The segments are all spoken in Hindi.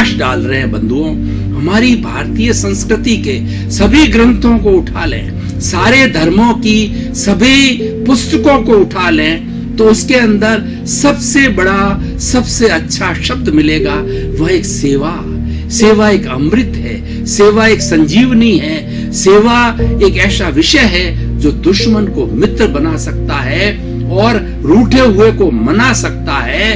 प्रकाश डाल रहे हैं बंधुओं। हमारी भारतीय संस्कृति के सभी ग्रंथों को उठा लें, सारे धर्मों की सभी पुस्तकों को उठा लें, तो उसके अंदर सबसे बड़ा, सबसे अच्छा शब्द मिलेगा, वह एक सेवा। सेवा एक अमृत है, सेवा एक संजीवनी है, सेवा एक ऐसा विषय है जो दुश्मन को मित्र बना सकता है और रूठे हुए को मना सकता है,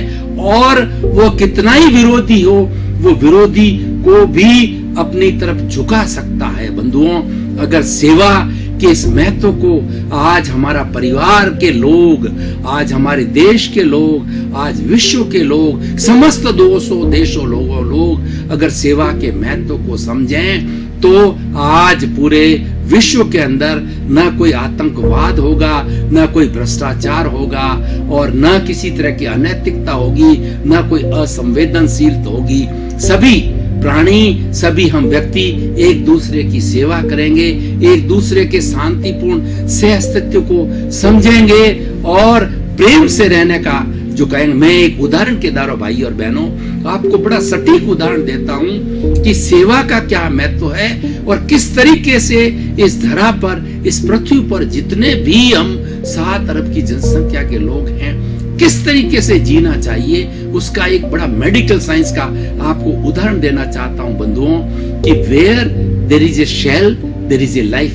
और वो कितना ही विरोधी हो, वो विरोधी को भी अपनी तरफ झुका सकता है। बंधुओं, अगर सेवा के इस महत्व को आज हमारा परिवार के लोग, आज हमारे देश के लोग, आज विश्व के लोग, समस्त 200 देशों लोग अगर सेवा के महत्व को समझें, तो आज पूरे विश्व के अंदर न कोई आतंकवाद होगा, न कोई भ्रष्टाचार होगा, और न किसी तरह की अनैतिकता होगी, न कोई असंवेदनशीलता होगी। सभी प्राणी, सभी हम व्यक्ति एक दूसरे की सेवा करेंगे, एक दूसरे के शांतिपूर्ण सह अस्तित्व को समझेंगे और प्रेम से रहने का जो कहेंगे। मैं एक उदाहरण के द्वारा भाई और बहनों आपको बड़ा सटीक उदाहरण देता हूं कि सेवा का क्या महत्व है और किस तरीके से इस धरा पर, इस पृथ्वी पर जितने भी हम 7 अरब की जनसंख्या के लोग हैं, किस तरीके से जीना चाहिए, उसका एक बड़ा मेडिकल साइंस का आपको उदाहरण देना चाहता हूं बंधुओं, कि where there is a cell there is a life.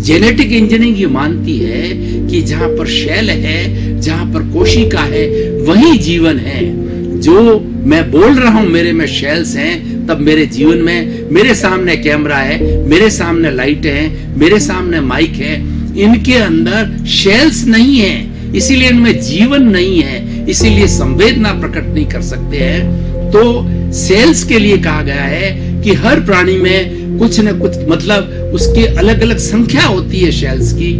Genetic engineering ये मानती है कि जहां पर शेल है, जहां पर कोशिका है, वही जीवन है। जो मैं बोल रहा हूं मेरे में शेल्स हैं, तब मेरे जीवन में मेरे सामने कैमरा है, मेरे सामने लाइट है, मेरे सामने माइक है, इनके अंदर शेल्स नहीं है, इसीलिए इनमें जीवन नहीं है, इसीलिए संवेदना प्रकट नहीं कर सकते हैं। तो सेल्स के लिए कहा गया है कि हर प्राणी में कुछ न कुछ, मतलब उसकी अलग अलग संख्या होती है शेल्स की।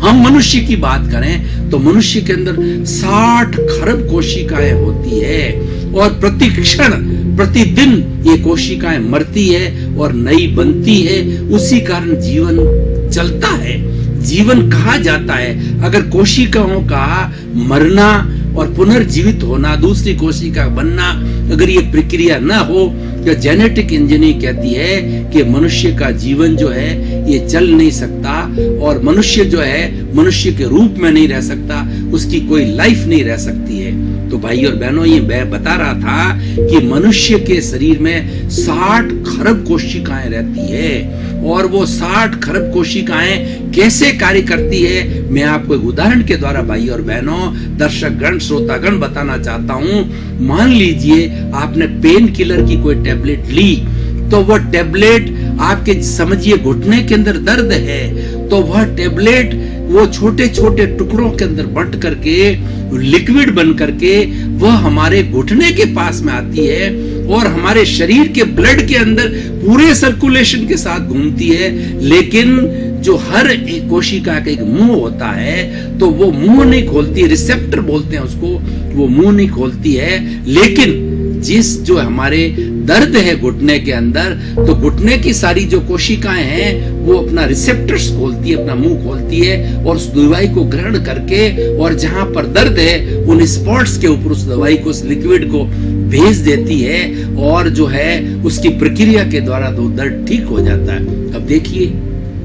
हम मनुष्य की बात करें तो मनुष्य के अंदर 60 खरब कोशिकाएं होती है, और प्रति क्षण, प्रतिदिन ये कोशिकाएं मरती है और नई बनती है। उसी कारण जीवन चलता है, जीवन कहा जाता है। अगर कोशिकाओं का मरना और पुनर्जीवित होना, दूसरी कोशिका बनना, अगर ये प्रक्रिया ना हो, तो जेनेटिक इंजीनियरिंग कहती है कि मनुष्य का जीवन जो है ये चल नहीं सकता, और मनुष्य जो है मनुष्य के रूप में नहीं रह सकता, उसकी कोई लाइफ नहीं रह सकती है। तो भाई और बहनों, ये मैं बता रहा था कि मनुष्य के शरीर में 60 खरब कोशिकाएं रहती है, और वो 60 खरब कोशिकाएं कैसे कार्य करती है, मैं आपको एक उदाहरण के द्वारा भाई और बहनों, दर्शक गण, श्रोतागण बताना चाहता हूं। मान लीजिए आपने पेन किलर की कोई टेबलेट ली, तो वह टेबलेट आपके, समझिए घुटने के अंदर दर्द है, तो वह टेबलेट वो छोटे छोटे टुकड़ों के अंदर बंट करके, लिक्विड बन करके वह हमारे घुटने के पास में आती है, और हमारे शरीर के ब्लड के अंदर पूरे सर्कुलेशन के साथ घूमती है। लेकिन जो हर एक कोशिका का एक मुंह होता है, तो वो मुंह नहीं खोलती, रिसेप्टर बोलते हैं उसको, वो मुंह नहीं खोलती है। लेकिन जिस जो हमारे दर्द है घुटने के अंदर, तो घुटने की सारी जो कोशिकाएं हैं वो अपना रिसेप्टर्स खोलती है, अपना मुंह खोलती है, और उस दवाई को ग्रहण करके, और जहां पर दर्द है उन स्पॉट्स के ऊपर उस दवाई को, उस लिक्विड को भेज देती है, और जो है उसकी प्रक्रिया के द्वारा तो दर्द ठीक हो जाता है। अब देखिए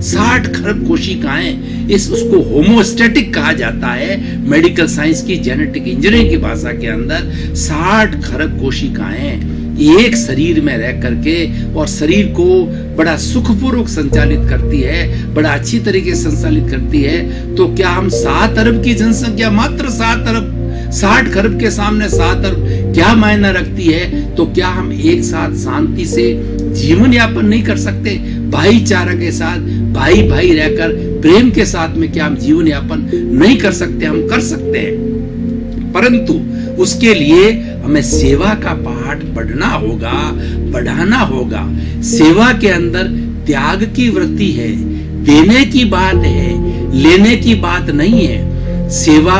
60 खरब कोशिकाएं, इस उसको होमोस्टैटिक कहा जाता है मेडिकल साइंस की, जेनेटिक इंजीनियरिंग की भाषा के अंदर। 60 खरब कोशिकाएं एक शरीर में रह करके और शरीर को बड़ा सुखपूर्वक संचालित करती है, बड़ा अच्छी तरीके से संचालित करती है। तो क्या हम 7 अरब की जनसंख्या, मात्र 7 अरब, 60 खरब के सामने 7 अरब क्या मायना रखती है? तो क्या हम एक साथ शांति से जीवन यापन नहीं कर सकते? भाईचारा के साथ, भाई भाई रहकर प्रेम के साथ में क्या हम जीवन यापन नहीं कर सकते? हम कर सकते हैं, परंतु उसके लिए हमें सेवा का पाठ पढ़ना होगा, बढ़ाना होगा। सेवा के अंदर त्याग की वृत्ति है, देने की बात है, लेने की बात नहीं है। सेवा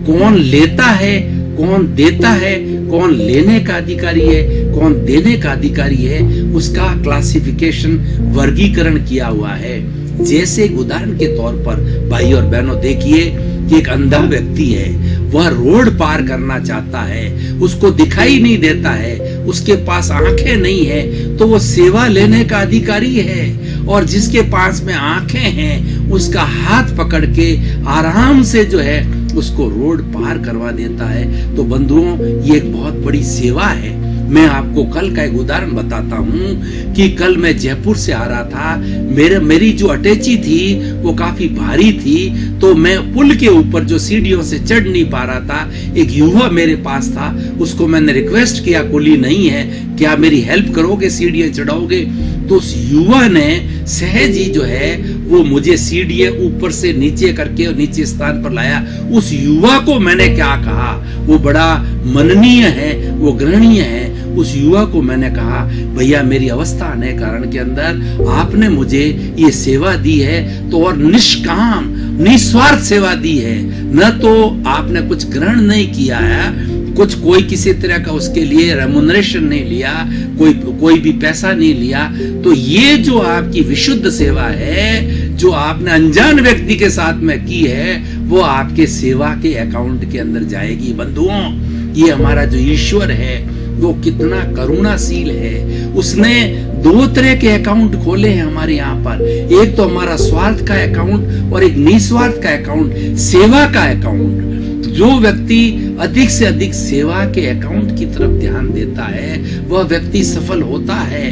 कौन लेता है, कौन देता है, कौन लेने का अधिकारी है, कौन देने का अधिकारी है, उसका क्लासिफिकेशन, वर्गीकरण किया हुआ है। जैसे उदाहरण के तौर पर भाई और बहनों देखिए कि एक अंधा व्यक्ति है, वह रोड पार करना चाहता है, उसको दिखाई नहीं देता है, उसके पास आंखें नहीं है, तो वो सेवा लेने का अधिकारी है। और जिसके पास में आंखें हैं उसका हाथ पकड़ के आराम से जो है उसको रोड पार करवा देता है। तो बंधुओं, ये एक बहुत बड़ी सेवा है। मैं आपको कल का एक उदाहरण बताता हूँ कि कल मैं जयपुर से आ रहा था, मेरी जो अटैची थी वो काफी भारी थी, तो मैं पुल के ऊपर जो सीढ़ियों से चढ़ नहीं पा रहा था, एक युवा मेरे पास था, उसको मैंने रिक्वेस्ट किया, कुली नहीं है, क्या मेरी हेल्प करोगे, सीढ़ियां चढ़ाओगे? तो उस युवा ने सहज ही जो है वो मुझे सीढ़ियां ऊपर से नीचे करके और नीचे स्थान पर लाया। उस युवा को मैंने क्या कहा, वो बड़ा मननीय है, वो ग्रहणीय है। उस युवा को मैंने कहा, भैया मेरी अवस्था आने कारण के अंदर आपने मुझे ये सेवा दी है तो और निष्काम निस्वार्थ सेवा दी है, न तो आपने कुछ ग्रहण नहीं किया है, कुछ कोई किसी तरह का उसके लिए रेमुनरेशन नहीं लिया, कोई भी पैसा नहीं लिया। तो ये जो आपकी विशुद्ध सेवा है, जो आपने अनजान व्यक्ति के साथ में की है, वो आपके सेवा के अकाउंट के अंदर जाएगी। बंधुओं, ये हमारा जो ईश्वर है वो कितना करुणाशील है। उसने दो तरह के अकाउंट खोले हैं हमारे यहाँ पर, एक तो हमारा स्वार्थ का अकाउंट और एक निस्वार्थ का अकाउंट, सेवा का अकाउंट। जो व्यक्ति अधिक से अधिक सेवा के अकाउंट की तरफ ध्यान देता है वह व्यक्ति सफल होता है।